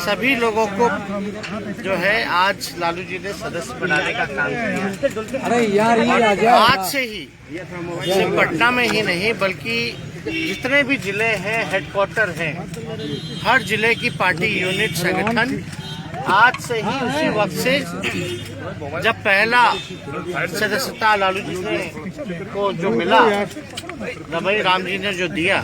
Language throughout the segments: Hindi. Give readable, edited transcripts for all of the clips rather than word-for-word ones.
सभी लोगों को जो है आज लालू जी ने सदस्य बनाने का काम किया। अरे यार ये आज से ही सिर्फ पटना में ही नहीं बल्कि जितने भी जिले हैं हेडक्वार्टर हैं, हर जिले की पार्टी यूनिट संगठन आज से ही उसी वक्त से जब पहला सदस्यता लालू जी ने को जो मिला, रमई राम जी ने जो दिया,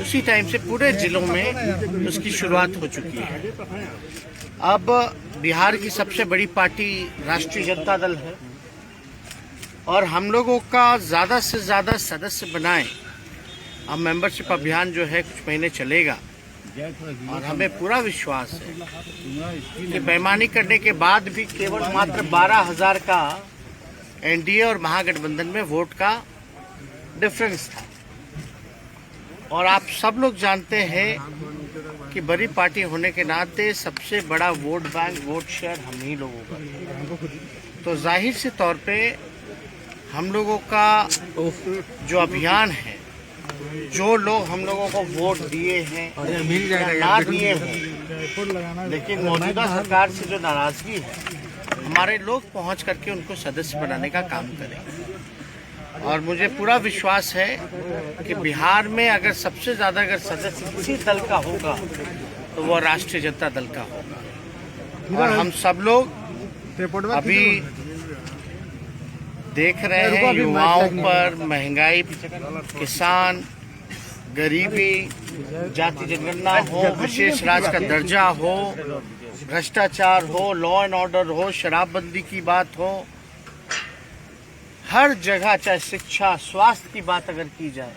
उसी टाइम से पूरे जिलों में उसकी शुरुआत हो चुकी है। अब बिहार की सबसे बड़ी पार्टी राष्ट्रीय जनता दल है और हम लोगों का ज़्यादा से ज़्यादा सदस्य बनाएं। अब मेंबरशिप अभियान जो है कुछ महीने चलेगा और हमें पूरा विश्वास है कि बेईमानी करने के बाद भी केवल मात्र 12,000 का एनडीए और महागठबंधन में वोट का डिफरेंस था। और आप सब लोग जानते हैं कि बड़ी पार्टी होने के नाते सबसे बड़ा वोट बैंक, वोट शेयर हम ही लोगों का। तो जाहिर से तौर पे हम लोगों का जो अभियान है, जो लोग हम लोगों को वोट दिए हैं या ना दिए हैं, लेकिन मौजूदा सरकार से जो नाराजगी है, हमारे लोग पहुंच करके उनको सदस्य बनाने का काम करेंगे। और मुझे पूरा विश्वास है कि बिहार में अगर सबसे ज्यादा अगर सदस्य किसी दल का होगा तो वो राष्ट्रीय जनता दल का होगा। और हम सब लोग अभी देख रहे हैं युवाओं पर महंगाई, किसान, गरीबी, जाति जनगणना हो, विशेष राज्य का दर्जा हो, भ्रष्टाचार हो, लॉ एंड ऑर्डर हो, शराबबंदी की बात हो, हर जगह चाहे शिक्षा, स्वास्थ्य की बात अगर की जाए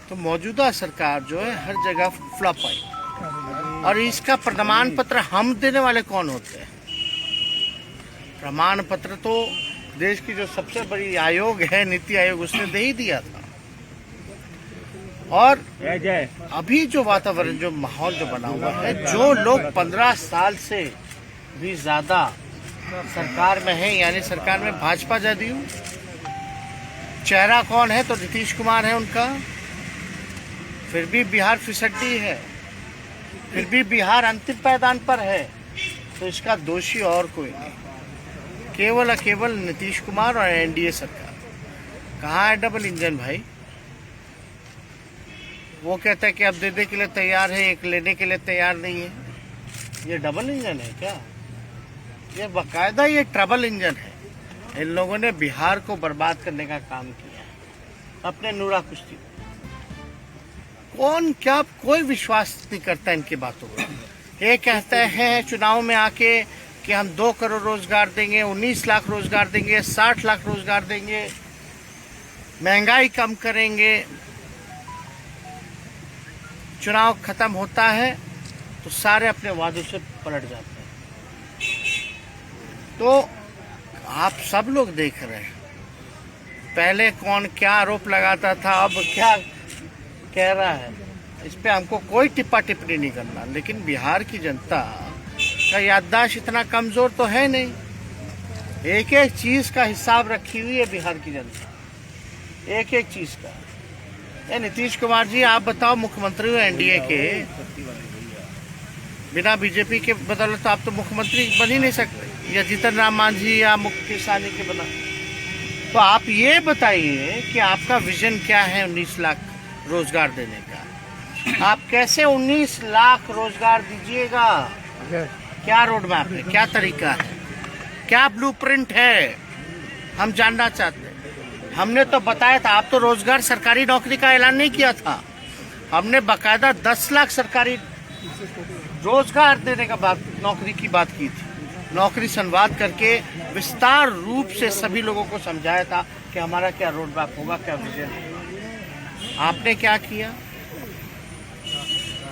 तो मौजूदा सरकार जो है हर जगह फ्लॉप आई। और इसका प्रमाण पत्र हम देने वाले कौन होते हैं? प्रमाण पत्र तो देश की जो सबसे बड़ी आयोग है, नीति आयोग, उसने दे ही दिया था। और अभी जो वातावरण, जो माहौल जो बना हुआ है, जो लोग 15 साल से भी ज्यादा सरकार में है, यानी सरकार में भाजपा जदयू, चेहरा कौन है तो नीतीश कुमार है उनका, फिर भी बिहार फिसड्डी है, फिर भी बिहार अंतिम पायदान पर है, तो इसका दोषी और कोई नहीं, केवल केवल नीतीश कुमार और एनडीए सरकार। कहाँ है डबल इंजन भाई? वो कहता है कि अब देने के लिए तैयार है, एक लेने के लिए तैयार नहीं है। ये डबल इंजन है क्या? ये बाकायदा ये ट्रबल इंजन है। इन लोगों ने बिहार को बर्बाद करने का काम किया है अपने नूरा कुश्ती। कौन क्या, कोई विश्वास नहीं करता इनकी बातों पर। ये कहते हैं चुनाव में आके कि हम 2 करोड़ रोजगार देंगे, 19 लाख रोजगार देंगे, 60 लाख रोजगार देंगे, महंगाई कम करेंगे। चुनाव खत्म होता है तो सारे अपने वादों से पलट जाते हैं। तो आप सब लोग देख रहे हैं पहले कौन क्या आरोप लगाता था, अब क्या कह रहा है। इस पे हमको कोई टिप्पा टिप्पणी नहीं करना, लेकिन बिहार की जनता का याददाश्त इतना कमजोर तो है नहीं। एक एक चीज का हिसाब रखी हुई है बिहार की जनता, एक एक चीज का। नीतीश कुमार जी, आप बताओ, मुख्यमंत्री हो एनडीए के, बिना बीजेपी के बदौलत तो आप तो मुख्यमंत्री बन ही नहीं सकते, या जीतन राम मांझी या मुकेश सहनी के बना। तो आप ये बताइए कि आपका विजन क्या है 19 लाख रोजगार देने का? आप कैसे 19 लाख रोजगार दीजिएगा? क्या रोड मैप है, क्या तरीका है, क्या ब्लूप्रिंट है? हम जानना चाहते हैं। हमने तो बताया था, आप तो रोजगार सरकारी नौकरी का ऐलान नहीं किया था। हमने बाकायदा 10 लाख सरकारी रोजगार देने का बात, नौकरी की बात की थी। नौकरी संवाद करके विस्तार रूप से सभी लोगों को समझाया था कि हमारा क्या रोड मैप होगा, क्या विजन है। आपने क्या किया?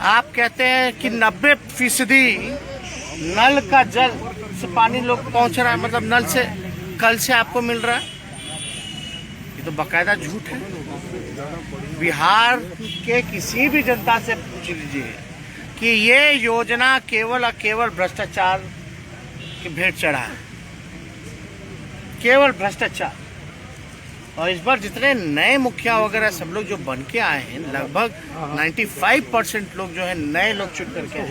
आप कहते हैं कि 90% नल का जल से पानी लोग पहुंच रहा है, मतलब नल से कल से आपको मिल रहा है। ये तो बाकायदा झूठ है। बिहार के किसी भी जनता से पूछ लीजिए कि ये योजना केवल और केवल भ्रष्टाचार की भेंट चढ़ा है, केवल भ्रष्टाचार। और इस बार जितने नए मुखिया वगैरह सब लोग जो बन के आए हैं, लगभग 95% लोग जो है नए लोग चुन करके आए।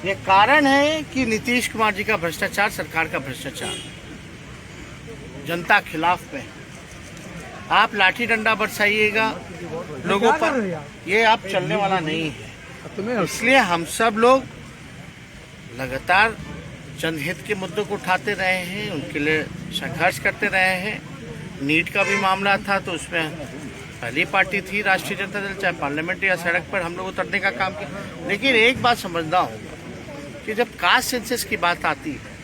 ये कारण है कि नीतीश कुमार जी का भ्रष्टाचार, सरकार का भ्रष्टाचार जनता खिलाफ में। आप लाठी डंडा बरसाइएगा लोगों पर, ये आप चलने वाला नहीं है। इसलिए हम सब लोग लगातार जनहित के मुद्दों को उठाते रहे हैं, उनके लिए संघर्ष करते रहे हैं। नीट का भी मामला था तो उसमें पहली पार्टी थी राष्ट्रीय जनता दल, चाहे पार्लियामेंट या सड़क पर हम लोग उतरने का काम किया। लेकिन एक बात समझना होगा कि जब कास्ट सेंसस की बात आती है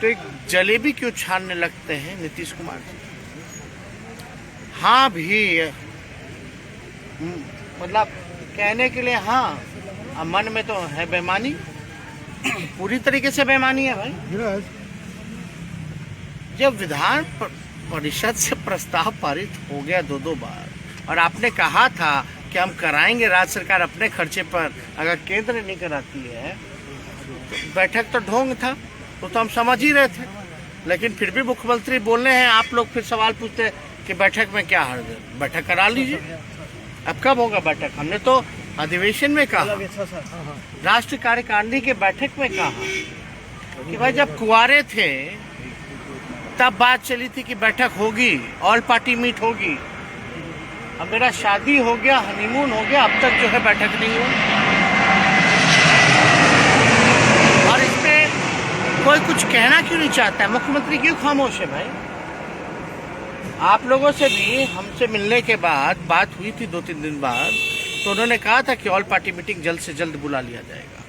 तो एक जलेबी क्यों छानने लगते हैं नीतीश कुमार जी। हाँ भी मतलब कहने के लिए हाँ, मन में तो है बेईमानी, पूरी तरीके से बेईमानी है भाई। जब विधान परिषद से प्रस्ताव पारित हो गया 2 बार और आपने कहा था कि हम कराएंगे राज्य सरकार अपने खर्चे पर, अगर केंद्र नहीं कराती है तो बैठक तो ढोंग था, तो हम समझ ही रहे थे। लेकिन फिर भी मुख्यमंत्री बोलने हैं, आप लोग फिर सवाल पूछते हैं कि बैठक में क्या हर्ज है, बैठक करा लीजिए। अब कब होगा बैठक? हमने तो अधिवेशन में कहा, राष्ट्रीय कार्यकारिणी के बैठक में कहा कि भाई जब कुंवारे थे तब बात चली थी कि बैठक होगी, ऑल पार्टी मीट होगी। अब मेरा शादी हो गया, हनीमून हो गया, अब तक जो है बैठक नहीं हुई। और इसमें कोई कुछ कहना क्यों नहीं चाहता है? मुख्यमंत्री क्यों खामोश है भाई? आप लोगों से भी हमसे मिलने के बाद बात हुई थी 2-3 दिन बाद, तो उन्होंने कहा था कि ऑल पार्टी मीटिंग जल्द से जल्द बुला लिया जाएगा।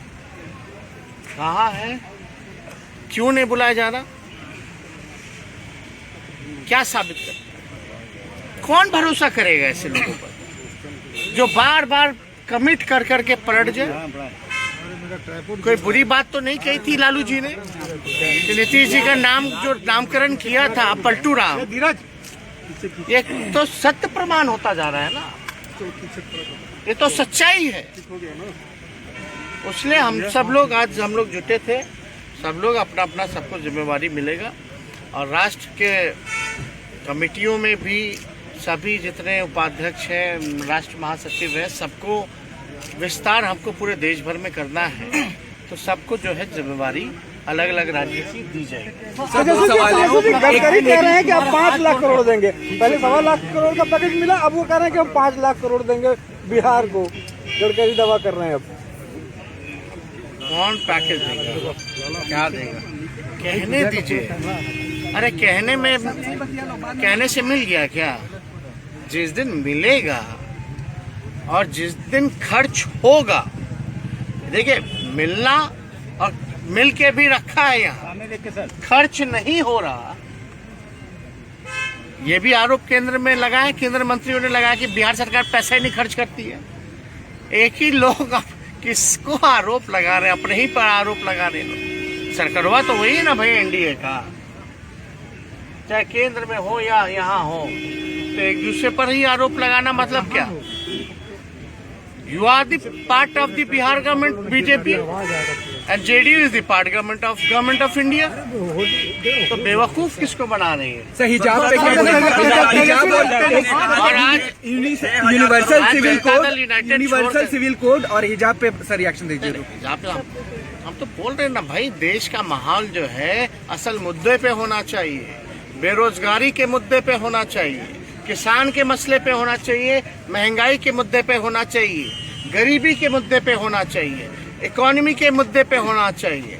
कहाँ है? क्यों नहीं बुलाया जा रहा? क्या साबित कर? कौन भरोसा करेगा ऐसे लोगों पर जो बार बार कमिट कर करके पलट जाए? कोई बुरी बात तो नहीं कही थी लालू जी ने कि नीतीश जी का नाम जो नामकरण किया था पलटू राम, ये तो सत्य प्रमाण होता जा रहा है ना, ये तो सच्चाई है। इसलिए हम सब लोग आज हम लोग जुटे थे, सब लोग अपना अपना सबको जिम्मेवारी मिलेगा। और राष्ट्र के कमेटियों में भी सभी जितने उपाध्यक्ष हैं, राष्ट्र महासचिव हैं, सबको विस्तार हमको पूरे देश भर में करना है, तो सबको जो है जिम्मेवारी अलग अलग राज्य से दी जाएगी। गडकरी कह रहे हैं कि अब 5 लाख करोड़ देंगे, पहले 1.25 लाख करोड़ का पैकेज मिला, अब वो कह रहे हैं कि हम 5 लाख करोड़ देंगे बिहार को। गडकरी दावा कर रहे हैं। अब कौन पैकेज देगा, क्या देगा? कहने दीजिए। अरे कहने से मिल गया क्या? जिस दिन मिलेगा और जिस दिन खर्च होगा, देखिए मिलना और मिल के भी रखा है, यहाँ खर्च नहीं हो रहा, ये भी आरोप केंद्र में लगा है, केंद्र मंत्रियों ने लगाया कि बिहार सरकार पैसा ही नहीं खर्च करती है। एक ही लोग किसको आरोप लगा रहे हैं? अपने ही पर आरोप लगा रहे लोग। सरकारवा तो वही है ना भाई, एनडीए का, चाहे केंद्र में हो या यहाँ हो, तो एक दूसरे पर ही आरोप लगाना मतलब क्या? You are the part of the Bihar government, BJP, and JDU is the part government of India. तो बेवकूफ किसको बना रही है? सर हिजाब पे और आज यूनिवर्सल सिविल कोड और हिजाब पे सर रिएक्शन दीजिए। हिजाब पे हम तो बोल रहे हैं ना भाई, देश का माहौल जो है असल मुद्दे पे होना चाहिए, बेरोजगारी के मुद्दे पे होना चाहिए, किसान के मसले पे होना चाहिए, महंगाई के मुद्दे पे होना चाहिए, गरीबी के मुद्दे पे होना चाहिए, इकोनॉमी के मुद्दे पे होना चाहिए।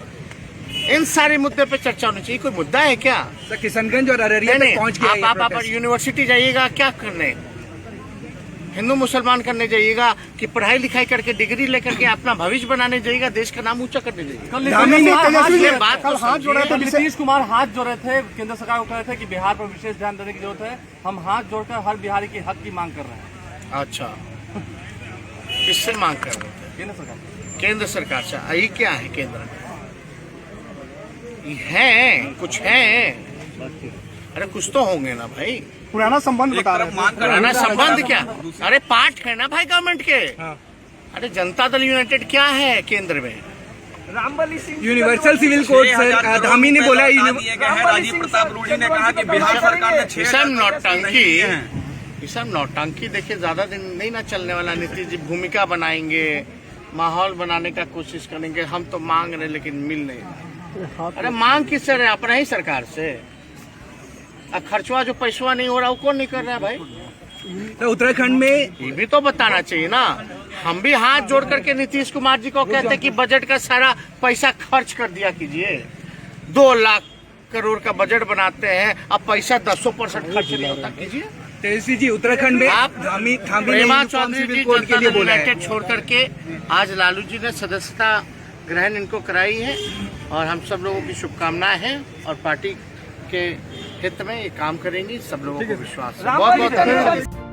इन सारे मुद्दे पे चर्चा होनी चाहिए। कोई मुद्दा है क्या? सर किशनगंज और अररिया तक पहुंच गया। आप यूनिवर्सिटी जाइएगा क्या करने? हिंदू मुसलमान करने जाइएगा कि पढ़ाई लिखाई करके डिग्री लेकर के अपना भविष्य बनाने जाइएगा, देश का नाम ऊंचा करने जाइएगा। बात कल हाथ जोड़े थे, नीतीश कुमार हाथ जोड़े थे, केंद्र सरकार को कह रहे थे कि बिहार पर विशेष ध्यान देने की जरूरत है। हम हाथ जोड़कर हर बिहारी के हक की मांग कर रहे हैं। अच्छा, किससे मांग कर रहे थे? केंद्र सरकार। केंद्र सरकार से। यही क्या है केंद्र में? है कुछ है? अरे कुछ तो होंगे ना भाई। पुराना संबंध बता रहे हैं। पुराना संबंध क्या? अरे पार्ट है ना भाई गवर्नमेंट के। अरे जनता दल यूनाइटेड क्या है केंद्र में? Universal civil code sir Dhami ने बोला। राजीव प्रताप रूडी ने कहा कि बिहार सरकार ने 6 नौटंकी देखिए ज्यादा दिन नहीं ना चलने वाला। नीतीश जी भूमिका बनाएंगे, माहौल बनाने का कोशिश करेंगे। हम तो मांग रहे लेकिन मिल नहीं रहा। अरे मांग किससे रहे? अपना ही सरकार से। अब खर्चवा जो पैसवा नहीं हो रहा वो कौन नहीं कर रहा है भाई? तो उत्तराखंड में ये भी तो बताना चाहिए ना। हम भी हाथ जोड़ करके नीतीश कुमार जी को कहते हैं कि बजट का सारा पैसा खर्च कर दिया कीजिए। 2 लाख करोड़ का बजट बनाते हैं, अब पैसा 10% खर्च नहीं होता कीजिए। तेजस्वी जी उत्तराखंड में आप प्रेमा चौधरी जी कोड के लिए बोला है। यूनाइटेड छोड़ करके आज लालू जी ने सदस्यता ग्रहण इनको कराई है और हम सब लोगों की शुभकामनाएं हैं और पार्टी के हित में ये काम करेंगी। सब लोगों को विश्वास है। बहुत बहुत धन्यवाद।